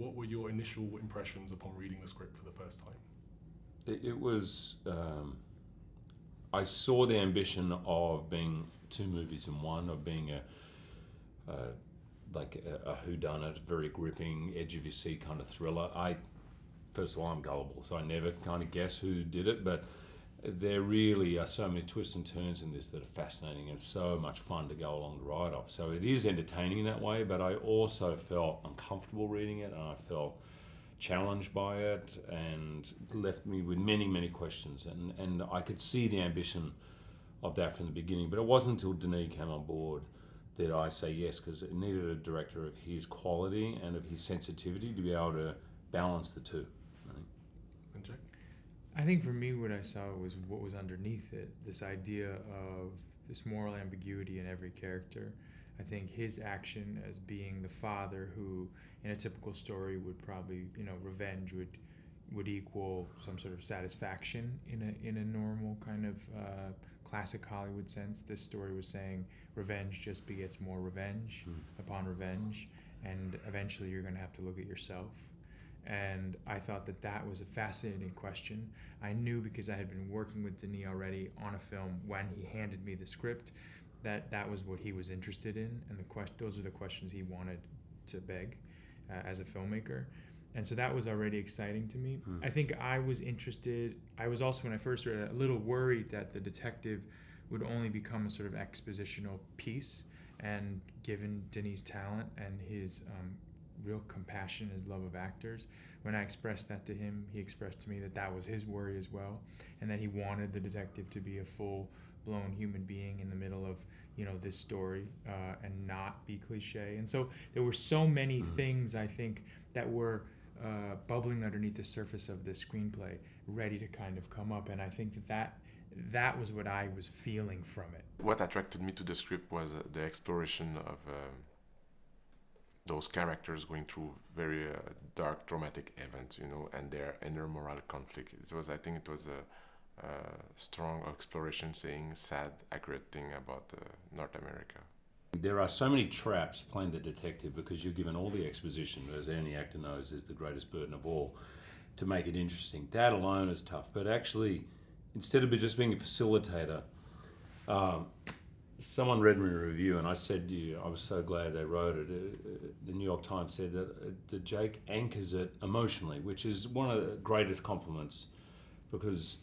what were your initial impressions upon reading the script for the first time? It was. I saw the ambition of being two movies in one, of being a whodunit, very gripping, edge of your seat kind of thriller. First of all, I'm gullible, so I never kind of guess who did it, but there really are so many twists and turns in this that are fascinating and so much fun to go along the ride of. So it is entertaining in that way, but I also felt uncomfortable reading it, and I felt challenged by it, and left me with many, many questions. And I could see the ambition of that from the beginning, but it wasn't until Denis came on board that I say yes, because it needed a director of his quality and of his sensitivity to be able to balance the two, I think. And Jake? I think for me, what I saw was what was underneath it, this idea of this moral ambiguity in every character. I think his action as being the father who, in a typical story, would probably, revenge would equal some sort of satisfaction in a normal kind of classic Hollywood sense. This story was saying revenge just begets more revenge upon revenge, and eventually you're going to have to look at yourself. And I thought that was a fascinating question. I knew, because I had been working with Denis already on a film when he handed me the script, that was what he was interested in, and those are the questions he wanted to beg as a filmmaker. And so that was already exciting to me. I think I was interested. I was also, when I first read it, a little worried that the detective would only become a sort of expositional piece. And given Denis' talent and his real compassion, his love of actors, when I expressed that to him, he expressed to me that was his worry as well, and that he wanted the detective to be a full-blown human being in the middle of this story and not be cliche. And so there were so many things, I think, that were bubbling underneath the surface of this screenplay, ready to kind of come up. And I think that was what I was feeling from it. What attracted me to the script was the exploration of those characters going through very dark, traumatic events, and their inner moral conflict. I think it was a strong exploration, saying sad, accurate thing about North America. There are so many traps playing the detective, because you're given all the exposition, as any actor knows is the greatest burden of all, to make it interesting. That alone is tough, but actually, instead of just being a facilitator, someone read me a review, and I said to you, I was so glad they wrote it. The New York Times said that Jake anchors it emotionally, which is one of the greatest compliments, because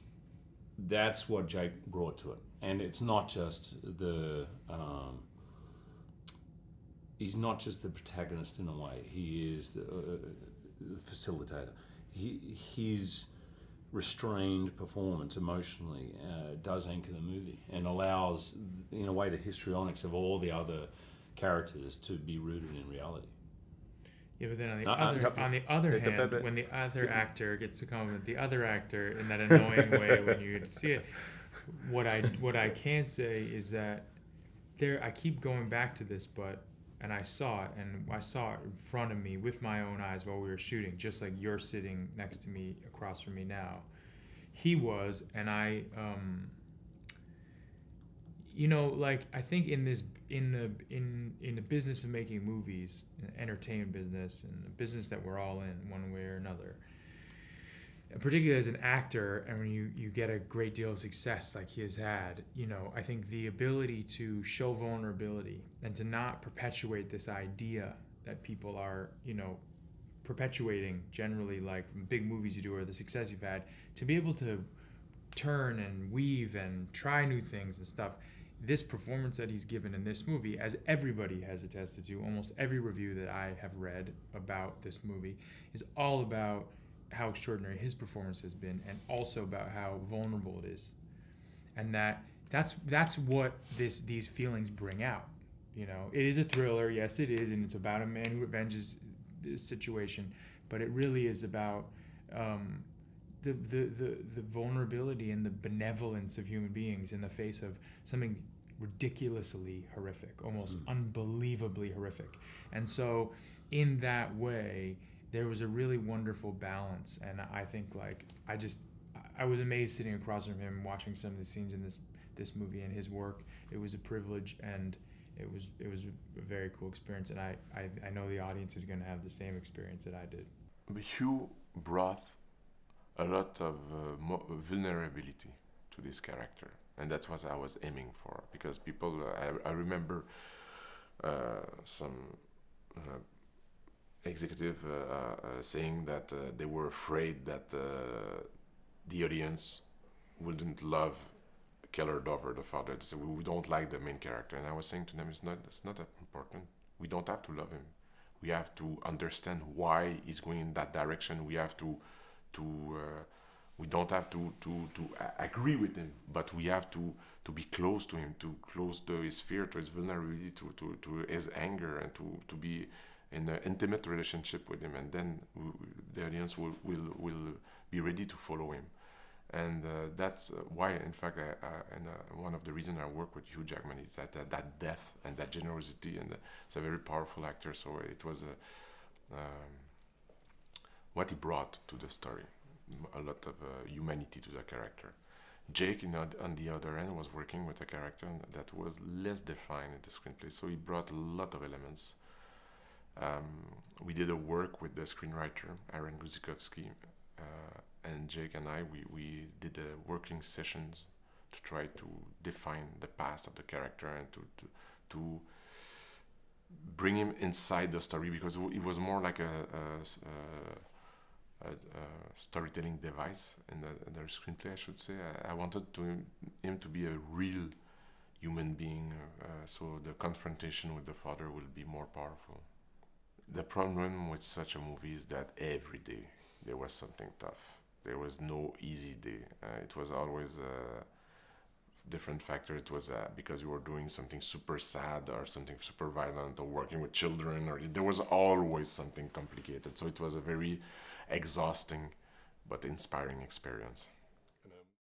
that's what Jake brought to it. And it's not just he's not just the protagonist in a way. He is the facilitator. His restrained performance emotionally does anchor the movie and allows, in a way, the histrionics of all the other characters to be rooted in reality. Yeah, but then on the other hand, when the other actor gets to comment, the other actor in that annoying way when you see it, what I can say is that I keep going back to this, and I saw it in front of me with my own eyes while we were shooting, just like you're sitting next to me, across from me now. He was, and I, I think in the business of making movies, entertainment business, and the business that we're all in one way or another, particularly as an actor, and when you get a great deal of success like he has had, I think the ability to show vulnerability and to not perpetuate this idea that people are, perpetuating generally, like big movies you do or the success you've had, to be able to turn and weave and try new things and stuff. This performance that he's given in this movie, as everybody has attested to, almost every review that I have read about this movie, is all about how extraordinary his performance has been, and also about how vulnerable it is, and that's what these feelings bring out. It is a thriller, yes it is, and it's about a man who avenges this situation, but it really is about the vulnerability and the benevolence of human beings in the face of something ridiculously horrific, almost unbelievably horrific. And so in that way, there was a really wonderful balance, and I think I was amazed sitting across from him watching some of the scenes in this movie and his work. It was a privilege, and it was a very cool experience, and I know the audience is going to have the same experience that I did. Hugh brought a lot of vulnerability to this character, and that's what I was aiming for. Because people, I remember some executive saying that they were afraid that the audience wouldn't love Keller Dover, the father. They said, we don't like the main character. And I was saying to them, it's not that important. We don't have to love him. We have to understand why he's going in that direction. We have to we don't have to agree with him, but we have to be close to him, to close to his fear, to his vulnerability, to his anger, and to be in an intimate relationship with him. And then the audience will be ready to follow him. And that's why, in fact, one of the reasons I work with Hugh Jackman is that depth and that generosity, and it's a very powerful actor. So it was what he brought to the story, a lot of humanity to the character. Jake, on the other end, was working with a character that was less defined in the screenplay, so he brought a lot of elements. We did a work with the screenwriter, Aaron Guzikowski, and Jake and I, we did working sessions to try to define the past of the character and to bring him inside the story, because it was more like a storytelling device in the screenplay, I should say. I wanted him to be a real human being, so the confrontation with the father will be more powerful. The problem with such a movie is that every day there was something tough. There was no easy day. It was always a different factor. It was because you were doing something super sad or something super violent or working with children, or there was always something complicated. So it was a very exhausting but inspiring experience.